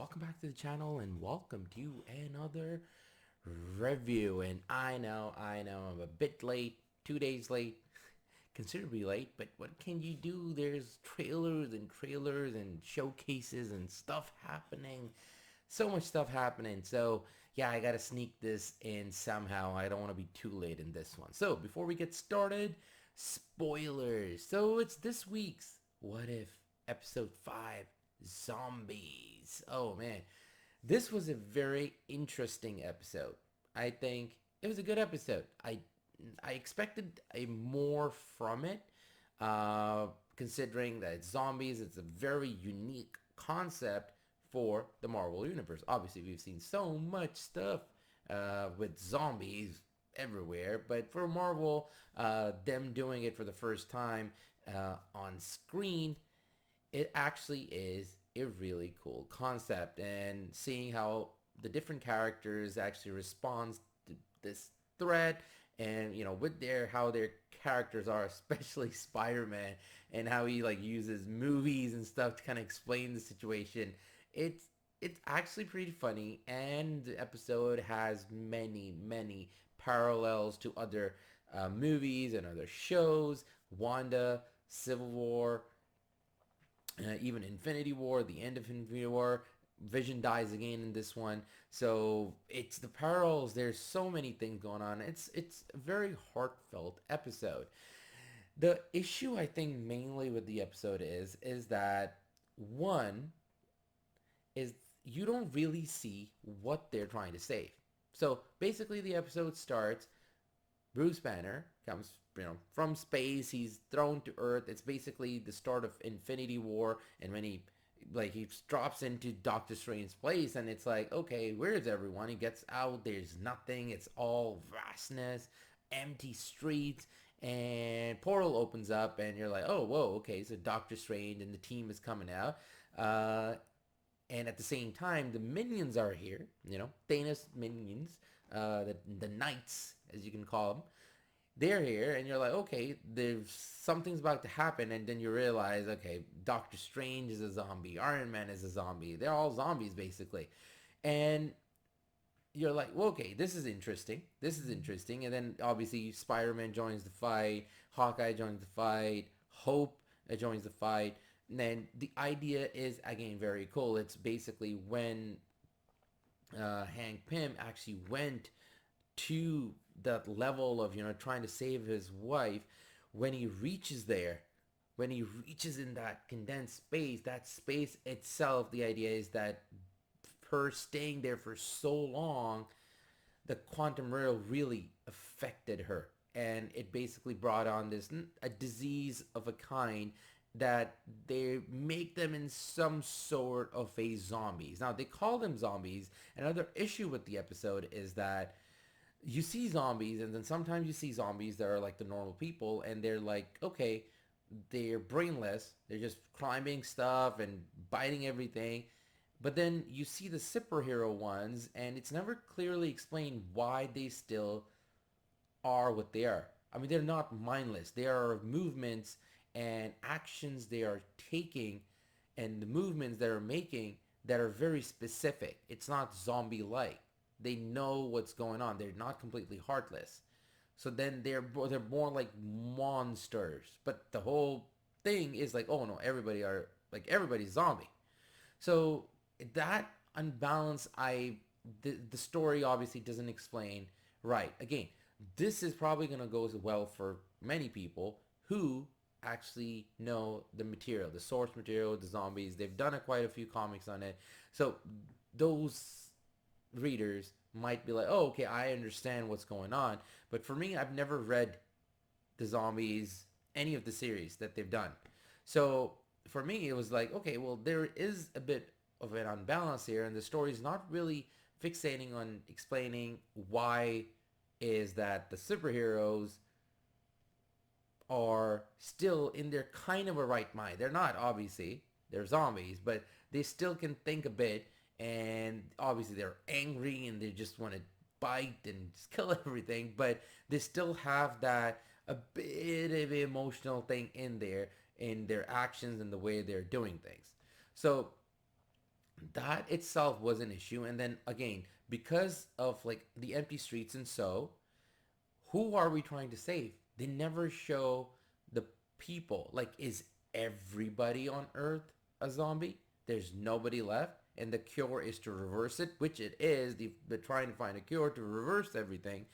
welcome back to the channel and welcome to another review. And I know, I'm a bit late, 2 days late, considerably late, but what can you do? There's trailers and showcases and stuff happening. So much stuff happening. So yeah, I gotta sneak this in somehow. I don't want to be too late in this one. So before we get started, spoilers. So it's this week's What If episode 5, Zombies. Oh man, this was a very interesting episode. I think it was a good episode. I expected a more from it, considering that it's zombies. It's a very unique concept for the Marvel Universe. Obviously, we've seen so much stuff with zombies everywhere, but for Marvel, them doing it for the first time on screen, it actually is a really cool concept, and seeing how the different characters actually respond to this threat, and with their how their characters are, especially Spider-Man, and how he like uses movies and stuff to kind of explain the situation. It's actually pretty funny, and the episode has many parallels to other movies and other shows. Wanda, Civil War, even Infinity War, the end of Infinity War, Vision dies again in this one. So it's the parallels. There's so many things going on. It's a very heartfelt episode. The issue I think mainly with the episode is that one is you don't really see what they're trying to save. So basically the episode starts, Bruce Banner comes, from space. He's thrown to Earth. It's basically the start of Infinity War, and when he drops into Doctor Strange's place, and it's like, okay, where's everyone? He gets out. There's nothing. It's all vastness, empty streets, and portal opens up, and you're like, oh, whoa, okay, so Doctor Strange and the team is coming out. And at the same time, the minions are here, Thanos minions, the knights, as you can call them. They're here, and you're like, okay, there's something's about to happen, and then you realize, okay, Doctor Strange is a zombie, Iron Man is a zombie, they're all zombies basically, and you're like, well, okay, this is interesting, and then obviously Spider-Man joins the fight, Hawkeye joins the fight, Hope joins the fight, and then the idea is again very cool. It's basically when Hank Pym actually went to that level of trying to save his wife. When he reaches there, when he reaches in that condensed space, that space itself, the idea is that her staying there for so long, the quantum rail really affected her, and it basically brought on this a disease of a kind that they make them in some sort of a zombies. Now they call them zombies. Another issue with the episode is that you see zombies, and then sometimes you see zombies that are like the normal people, and they're like, okay, they're brainless, they're just climbing stuff and biting everything. But then you see the superhero ones, and it's never clearly explained why they still are what they are. I mean, they're not mindless. There are movements and actions they are taking, and the movements they're making that are very specific. It's not zombie-like. They know what's going on. They're not completely heartless. So then they're more like monsters. But the whole thing is like, oh no, everybody's zombie. So that unbalance, the story obviously doesn't explain right. Again, this is probably gonna go as well for many people who actually know the material, the source material, the zombies. They've done quite a few comics on it, so those readers might be like, oh, okay, I understand what's going on. But for me, I've never read the zombies, any of the series that they've done. So for me, it was like, okay, well, there is a bit of an unbalance here, and the story is not really fixating on explaining why is that the superheroes are still in their kind of a right mind. They're not, obviously, they're zombies, but they still can think a bit, and obviously they're angry and they just want to bite and just kill everything, but they still have that a bit of emotional thing in there in their actions and the way they're doing things. So that itself was an issue. And then again, because of like the empty streets and so, who are we trying to save? They never show the people. Like, is everybody on Earth a zombie? There's nobody left, and the cure is to reverse it, which it is. They're trying to find a cure to reverse everything,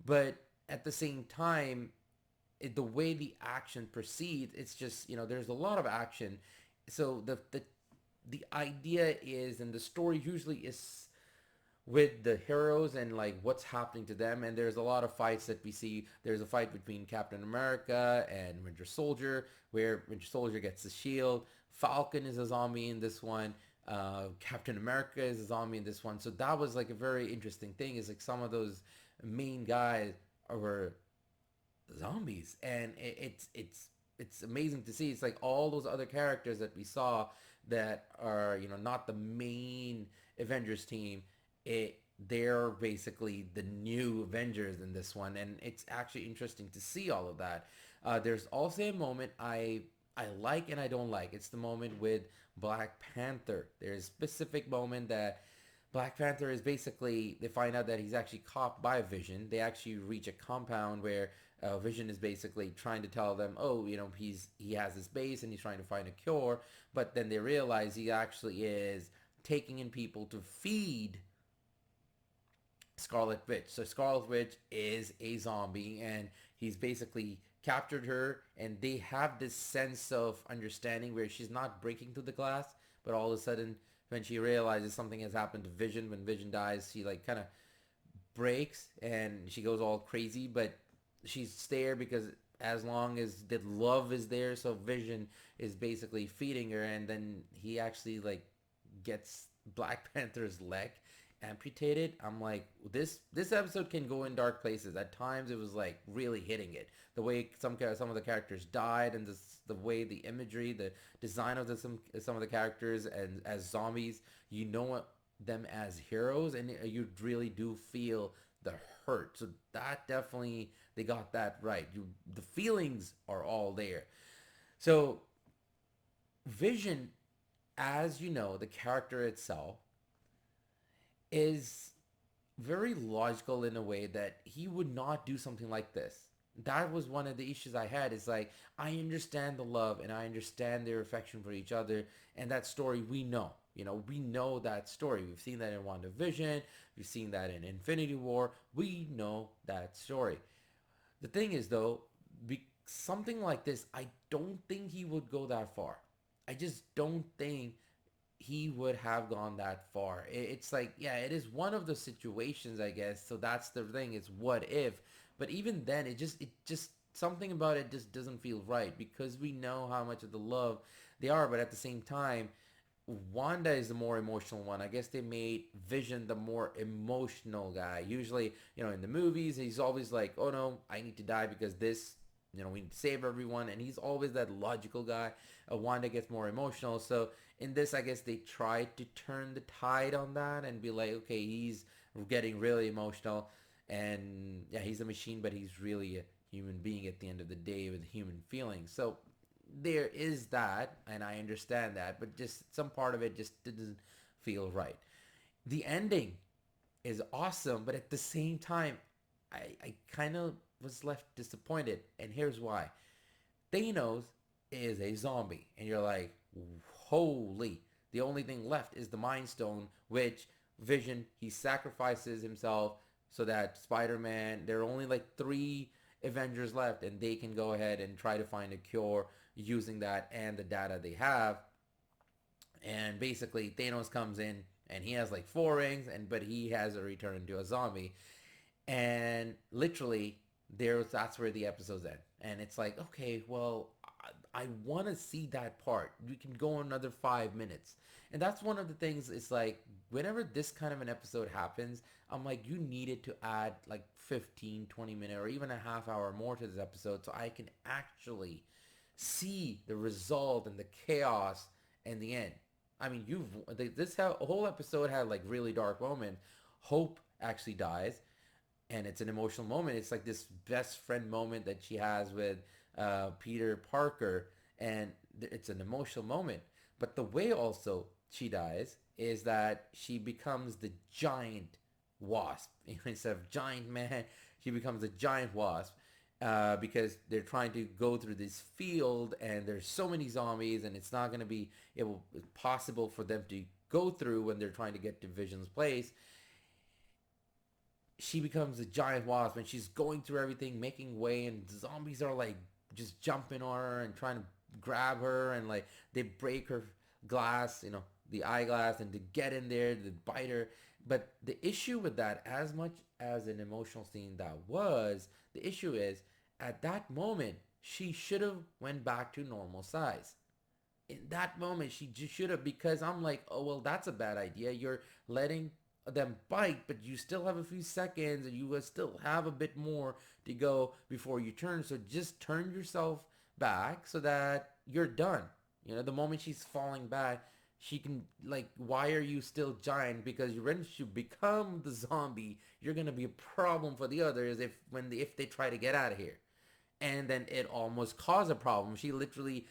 but at the same time, the way the action proceeds, it's just, there's a lot of action. So the idea is, and the story usually is with the heroes and like what's happening to them. And there's a lot of fights that we see. There's a fight between Captain America and Winter Soldier, where Winter Soldier gets the shield. Falcon is a zombie in this one. Captain America is a zombie in this one. So that was like a very interesting thing, is like some of those main guys were zombies. And it's amazing to see. It's like all those other characters that we saw that are, not the main Avengers team, they're basically the new Avengers in this one. And it's actually interesting to see all of that. There's also a moment I like and I don't like. It's the moment with Black Panther. There's a specific moment that Black Panther is basically, they find out that he's actually caught by Vision. They actually reach a compound where Vision is basically trying to tell them, oh, he has this base and he's trying to find a cure. But then they realize he actually is taking in people to feed Scarlet Witch. So Scarlet Witch is a zombie, and he's basically captured her, and they have this sense of understanding where she's not breaking through the glass, but all of a sudden when she realizes something has happened to Vision, when Vision dies, she like kind of breaks and she goes all crazy, but she's there because as long as the love is there, so Vision is basically feeding her. And then he actually like gets Black Panther's leg amputated. I'm like, this episode can go in dark places. At times it was like really hitting it. The way some of the characters died, and the way the imagery, the design of some of the characters and as zombies, them as heroes, and you really do feel the hurt. So that definitely, they got that right. The feelings are all there. So Vision, as you know, the character itself is very logical in a way that he would not do something like this. That was one of the issues I had. Is like, I understand the love and I understand their affection for each other, and that story we know. We know that story. We've seen that in WandaVision. We've seen that in Infinity War. We know that story. The thing is, though, something like this, I don't think he would go that far. I just don't think he would have gone that far. It's like, yeah, it is one of the situations, I guess. So that's the thing. It's what if. But even then, it just something about it just doesn't feel right, because we know how much of the love they are. But at the same time, Wanda is the more emotional one. I guess they made Vision the more emotional guy. Usually, in the movies, he's always like, oh no, I need to die because this, we need to save everyone. And he's always that logical guy. Wanda gets more emotional. So in this, I guess they tried to turn the tide on that and be like, okay, he's getting really emotional. And yeah, he's a machine, but he's really a human being at the end of the day with human feelings. So there is that, and I understand that, but just some part of it just didn't feel right. The ending is awesome, but at the same time, I kind of was left disappointed, and here's why. Thanos is a zombie, and you're like, holy, the only thing left is the Mind Stone, which Vision, he sacrifices himself so that Spider-Man, there are only like three Avengers left, and they can go ahead and try to find a cure using that and the data they have. And basically Thanos comes in and he has like four rings, and but he has a return into a zombie. And literally that's where the episodes end. And it's like, okay, well, I want to see that part. We can go another 5 minutes. And that's one of the things. It's like, whenever this kind of an episode happens, I'm like, you needed to add like 15, 20 minute or even a half hour more to this episode, so I can actually see the result and the chaos and the end. I mean, this whole episode had like really dark moments. Hope actually dies, and it's an emotional moment. It's like this best friend moment that she has with Peter Parker, and it's an emotional moment. But the way also she dies is that she becomes the giant wasp. Instead of giant man, she becomes a giant wasp. Because they're trying to go through this field and there's so many zombies and it's not going to be possible for them to go through when they're trying to get to Vision's place. She becomes a giant wasp and she's going through everything, making way, and zombies are like just jumping on her and trying to grab her, and like they break her glass, the eyeglass, and to get in there to bite her. But the issue with that, as much as an emotional scene that was, the issue is at that moment she should have went back to normal size. In that moment she just should have, because I'm like, oh well, that's a bad idea. You're letting them bite, but you still have a few seconds and you will still have a bit more to go before you turn. So just turn yourself back so that you're done. The moment she's falling back, she can, like, why are you still giant? Because when you become the zombie, you're gonna be a problem for the others if they try to get out of here. And then it almost caused a problem. She literally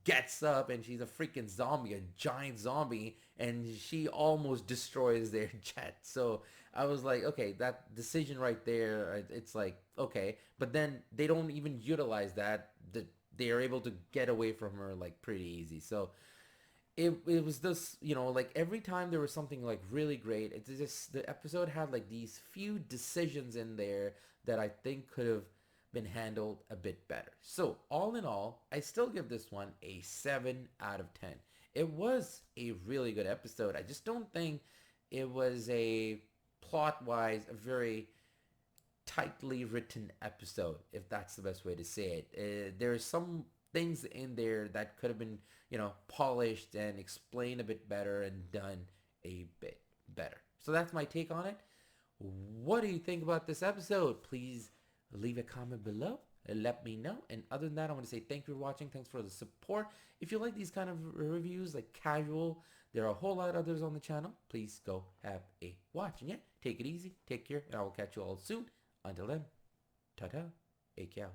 gets up and she's a freaking zombie, a giant zombie, and she almost destroys their jet. So I was like, okay, that decision right there, it's like, okay. But then they don't even utilize that. They are able to get away from her like pretty easy. So it was this, like every time there was something like really great, it's just the episode had like these few decisions in there that I think could have been handled a bit better. So all in all, I still give this one a 7 out of 10. It was a really good episode. I just don't think it was a plot-wise a very tightly written episode, if that's the best way to say it. There's some things in there that could have been, polished and explained a bit better and done a bit better. So that's my take on it. What do you think about this episode? Please leave a comment below and let me know. And other than that, I want to say thank you for watching. Thanks for the support. If you like these kind of reviews, like casual, there are a whole lot of others on the channel. Please go have a watch. And yeah, take it easy, take care, and I will catch you all soon. Until then, ta-ta, a cow.